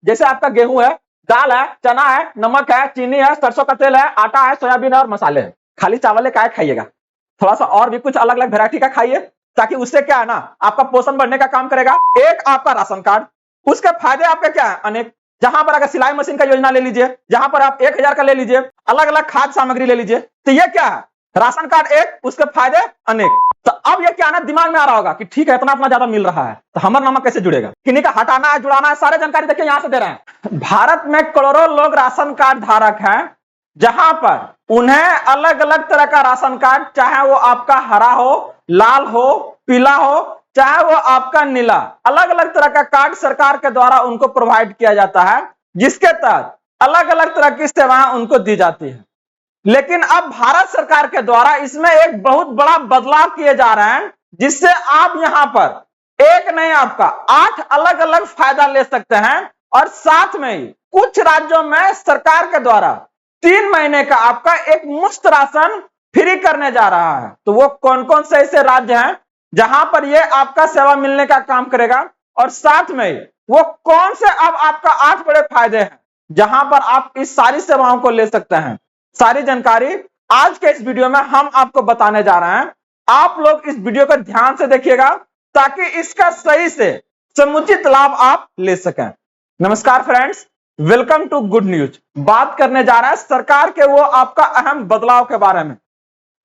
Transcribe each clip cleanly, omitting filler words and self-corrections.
जैसे आपका गेहूं है, दाल है, चना है, नमक है, चीनी है, सरसों का तेल है, आटा है, सोयाबीन है और मसाले हैं। खाली चावल काय खाइएगा, थोड़ा सा और भी कुछ अलग अलग वेरायटी का खाइए, ताकि उससे क्या है ना, आपका पोषण बढ़ने का काम करेगा। एक आपका राशन कार्ड, उसके फायदे आपके क्या है अनेक। जहां पर अगर सिलाई मशीन का योजना ले लीजिए, जहां पर आप 1000 का ले लीजिए, अलग अलग खाद्य सामग्री ले लीजिए, तो ये क्या है, राशन कार्ड एक, उसके फायदे अनेक। तो अब ये क्या ना दिमाग में आ रहा होगा कि ठीक है, इतना इतना ज्यादा मिल रहा है तो हमरनामा कैसे जुड़ेगा, किन्हीं का हटाना है, जुड़ाना है, सारे जानकारी देखिए यहां से दे रहे हैं। भारत में करोड़ों लोग राशन कार्ड धारक हैं, जहां पर उन्हें अलग अलग तरह का राशन कार्ड, चाहे वो आपका हरा हो, लाल हो, पीला हो, चाहे वो आपका नीला, अलग अलग तरह का कार्ड सरकार के द्वारा उनको प्रोवाइड किया जाता है, जिसके तहत अलग अलग तरह की सेवाएं उनको दी जाती है। लेकिन अब भारत सरकार के द्वारा इसमें एक बहुत बड़ा बदलाव किए जा रहे हैं, जिससे आप यहां पर एक नहीं आपका 8 अलग अलग फायदा ले सकते हैं। और साथ में ही कुछ राज्यों में सरकार के द्वारा 3 महीने का आपका एक मुफ्त राशन फ्री करने जा रहा है। तो वो कौन कौन से ऐसे राज्य हैं जहां पर ये आपका सेवा मिलने का काम करेगा, और साथ में वो कौन से अब आपका 8 बड़े फायदे हैं जहां पर आप इस सारी सेवाओं को ले सकते हैं, सारी जानकारी आज के इस वीडियो में हम आपको बताने जा रहे हैं। आप लोग इस वीडियो को ध्यान से देखिएगा ताकि इसका सही से समुचित लाभ आप ले सकें। नमस्कार friends, welcome to good news. बात करने जा रहा है सरकार के वो आपका अहम बदलाव के बारे में,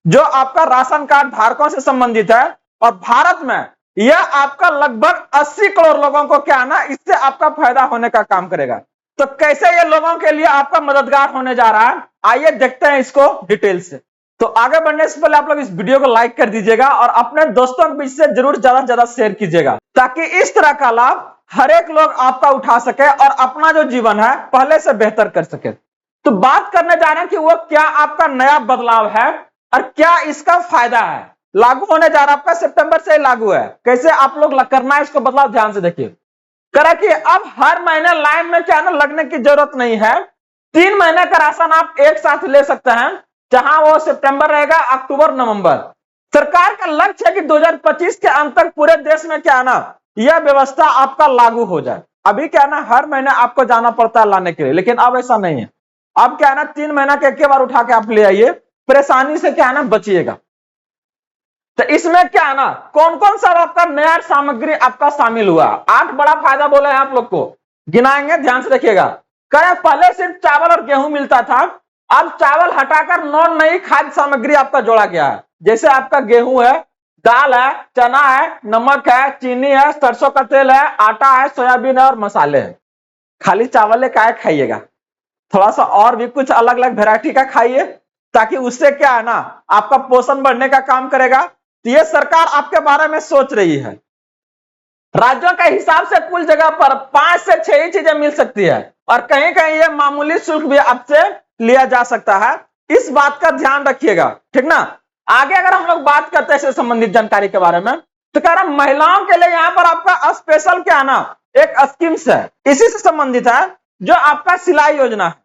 जो आपका राशन कार्ड धारकों से संबंधित है। और भारत में यह आपका लगभग 80 करोड़ लोगों को क्या ना, इससे आपका फायदा होने का काम करेगा। तो कैसे ये लोगों के लिए आपका मददगार होने जा रहा है, आइए देखते हैं इसको डिटेल से। तो आगे बढ़ने से पहले आप लोग इस वीडियो को लाइक कर दीजिएगा और अपने दोस्तों के बीच से जरूर ज्यादा से ज्यादा शेयर कीजिएगा, ताकि इस तरह का लाभ हर एक लोग आपका उठा सके और अपना जो जीवन है पहले से बेहतर कर सके। तो बात करने जा रहे हैं कि वो क्या आपका नया बदलाव है और क्या इसका फायदा है। लागू होने जा रहा है, आपका सितंबर से लागू है। कैसे आप लोग करना है इसको बदलाव, ध्यान से देखिए। करा कि अब हर महीने लाइन में क्या ना लगने की जरूरत नहीं है। 3 महीने का राशन आप एक साथ ले सकते हैं, जहां वो सितंबर रहेगा, अक्टूबर, नवंबर। सरकार का लक्ष्य है कि 2025 के अंत तक पूरे देश में क्या ना यह व्यवस्था आपका लागू हो जाए। अभी क्या ना हर महीने आपको जाना पड़ता है लाने के लिए, लेकिन अब ऐसा नहीं है। अब क्या है ना 3 महीना के एक बार उठा के आप ले आइए, परेशानी से क्या है ना बचिएगा। तो इसमें क्या है ना कौन कौन सा आपका नया सामग्री आपका शामिल हुआ, 8 बड़ा फायदा बोले हैं आप लोग को, गिनाएंगे, ध्यान से देखिएगा। कहें पहले सिर्फ चावल और गेहूं मिलता था, अब चावल हटाकर 9 नई खाद्य सामग्री आपका जोड़ा गया है। जैसे आपका गेहूं है, दाल है, चना है, नमक है, चीनी है, सरसों का तेल है, आटा है, सोयाबीन है और मसाले हैं। खाली चावल काय खाइएगा, थोड़ा सा और भी कुछ अलग अलग वेरायटी का खाइए, ताकि उससे क्या है ना आपका पोषण बढ़ने का काम करेगा। तो ये सरकार आपके बारे में सोच रही है। राज्यों के हिसाब से कुल जगह पर 5 से 6 ही चीजें मिल सकती है, और कहीं कहीं ये मामूली शुल्क भी आपसे लिया जा सकता है। इस बात का ध्यान रखिएगा, ठीक ना। आगे अगर हम लोग बात करते हैं इससे संबंधित जानकारी के बारे में, तो कह रहा महिलाओं के लिए यहाँ पर आपका स्पेशल क्या है ना एक स्कीम्स है, इसी से संबंधित है, जो आपका सिलाई योजना है।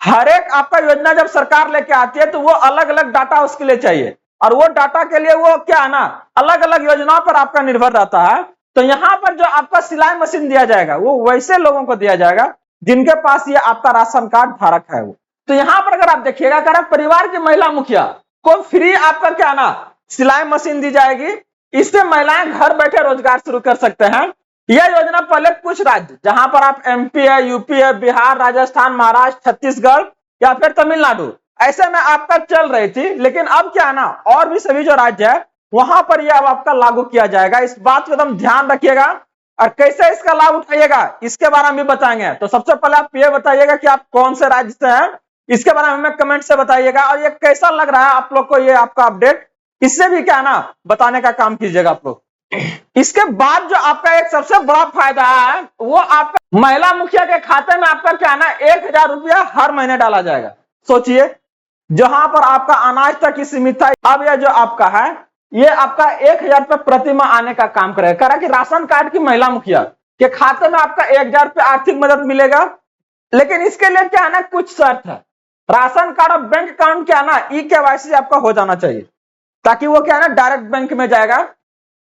हर एक आपका योजना जब सरकार लेके आती है तो वो अलग अलग डाटा उसके लिए चाहिए, और वो डाटा के लिए वो क्या है ना अलग अलग योजनाओं पर आपका निर्भर रहता है। तो यहाँ पर जो आपका सिलाई मशीन दिया जाएगा वो वैसे लोगों को दिया जाएगा जिनके पास ये आपका राशन कार्ड धारक है वो। तो यहाँ पर अगर आप देखिएगा, अगर परिवार की महिला मुखिया को फ्री आपका क्या ना सिलाई मशीन दी जाएगी। इससे महिलाएं घर बैठे रोजगार शुरू कर सकते हैं। यह योजना पहले कुछ राज्य, जहां पर आप एमपी है, यूपी है, बिहार, राजस्थान, महाराष्ट्र, छत्तीसगढ़ या फिर तमिलनाडु, ऐसे में आपका चल रही थी। लेकिन अब क्या ना और भी सभी जो राज्य है वहां पर यह अब आपका लागू किया जाएगा। इस बात को एकदम ध्यान रखिएगा। और कैसे इसका लाभ उठाइएगा इसके बारे में भी बताएंगे। तो सबसे पहले आप ये बताइएगा कि आप कौन से राज्य से हैं, इसके बारे में हमें कमेंट से बताइएगा। और ये कैसा लग रहा है आप लोग को ये आपका अपडेट, इससे भी क्या ना बताने का काम कीजिएगा आप लोग। इसके बाद जो आपका एक सबसे बड़ा फायदा है वो आपका महिला मुखिया के खाते में आपका क्या ना 1000 रुपया हर महीने डाला जाएगा। सोचिए, जहां पर आपका अनाज तक की सीमित था, अब यह जो आपका है ये आपका 1000 रुपये प्रति माह आने का काम करेगा। कह रहा कि राशन कार्ड की महिला मुखिया के खाते में आपका 1000 रुपये आर्थिक मदद मिलेगा। लेकिन इसके लिए क्या है ना कुछ शर्त है। राशन कार्ड और बैंक अकाउंट क्या है ना ई-केवाईसी आपका हो जाना चाहिए, ताकि वो क्या है ना डायरेक्ट बैंक में जाएगा।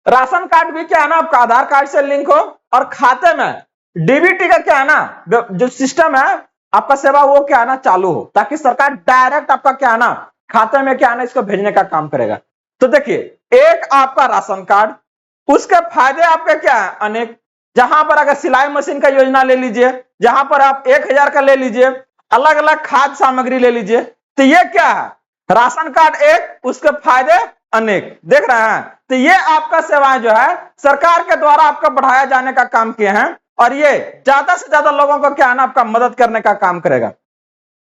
राशन कार्ड भी क्या है ना आपका आधार कार्ड से लिंक हो, और खाते में डीबीटी का क्या है ना, जो सिस्टम है आपका सेवा, वो क्या है ना चालू हो, ताकि सरकार डायरेक्ट आपका क्या है ना खाते में क्या है ना इसको भेजने का काम करेगा। तो देखिए, एक आपका राशन कार्ड, उसके फायदे आपके क्या है अनेक। जहां पर अगर सिलाई मशीन का योजना ले लीजिए, जहां पर आप 1000 का ले लीजिए, अलग अलग खाद्य सामग्री ले लीजिए, तो ये क्या है, राशन कार्ड एक, उसके फायदे अनेक, देख रहे हैं। तो ये आपका सेवाएं जो है सरकार के द्वारा आपका बढ़ाया जाने का काम किए हैं, और ये ज्यादा से ज्यादा लोगों को क्या है ना आपका मदद करने का काम करेगा।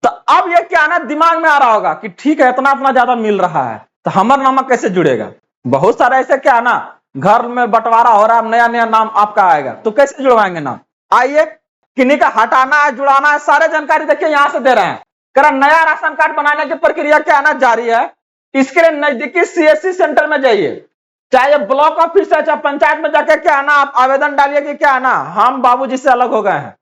तो अब ये क्या ना दिमाग में आ रहा होगा कि ठीक है, इतना इतना ज्यादा मिल रहा है, तो हमर नामक कैसे जुड़ेगा। बहुत सारा ऐसे क्या ना घर में बंटवारा हो रहा है, नया नया नाम आपका आएगा, तो कैसे जुड़वाएंगे नाम। आइए, किन्हीं का हटाना है, जुड़ाना है, सारे जानकारी देखिए यहां से दे रहे हैं। कह नया राशन कार्ड बनाने की प्रक्रिया क्या ना जारी है। इसके लिए नजदीकी सीएससी सेंटर में जाइए, चाहे ब्लॉक ऑफिस है चाहे पंचायत में जाके क्या है ना आप आवेदन डालिए कि क्या है ना हम बाबूजी से अलग हो गए हैं,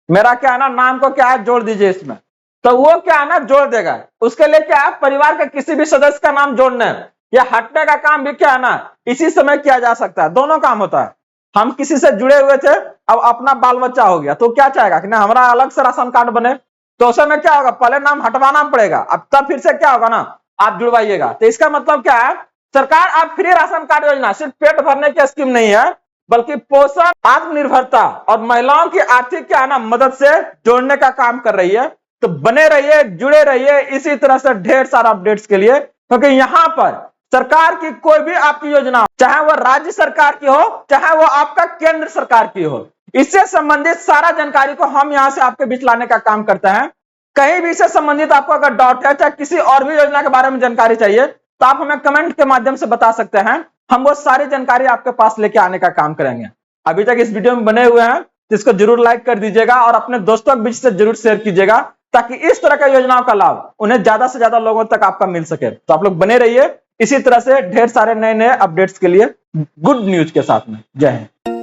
मेरा क्या है ना नाम को क्या है जोड़ दीजिए इसमें। तो वो क्या है ना जोड़ देगा। उसके लिए क्या है, परिवार के किसी भी सदस्य का नाम जोड़ने या हटने का काम भी क्या है ना इसी समय किया जा सकता है, दोनों काम होता है। हम किसी से जुड़े हुए थे, अब अपना बाल बच्चा हो गया, तो क्या चाहेगा कि ना हमारा अलग से राशन कार्ड बने, तो उस समय क्या होगा, पहले नाम हटवाना पड़ेगा, अब तब फिर से क्या होगा ना आप जुड़वाइएगा। तो इसका मतलब क्या है, सरकार आप फ्री राशन कार्ड योजना सिर्फ पेट भरने की स्कीम नहीं है, बल्कि पोषण, आत्मनिर्भरता और महिलाओं की आर्थिक क्या है ना मदद से जोड़ने का काम कर रही है। तो बने रहिए, जुड़े रहिए इसी तरह से ढेर सारा अपडेट्स के लिए, क्योंकि यहाँ पर सरकार की कोई भी आपकी योजना, चाहे वो राज्य सरकार की हो चाहे वो आपका केंद्र सरकार की हो, इससे संबंधित सारा जानकारी को हम यहाँ से आपके बीच लाने का काम करते हैं। कहीं भी इससे संबंधित आपको अगर डाउट है, चाहे किसी और भी योजना के बारे में जानकारी चाहिए, तो आप हमें कमेंट के माध्यम से बता सकते हैं, हम वो सारी जानकारी आपके पास लेके आने का काम करेंगे। अभी तक इस वीडियो में बने हुए हैं तो इसको जरूर लाइक कर दीजिएगा और अपने दोस्तों के बीच से जरूर शेयर कीजिएगा, ताकि इस तरह की योजनाओं का लाभ उन्हें ज्यादा से ज्यादा लोगों तक आपका मिल सके। तो आप लोग बने रहिए इसी तरह से ढेर सारे नए नए अपडेट्स के लिए गुड न्यूज के साथ में। जय हिंद।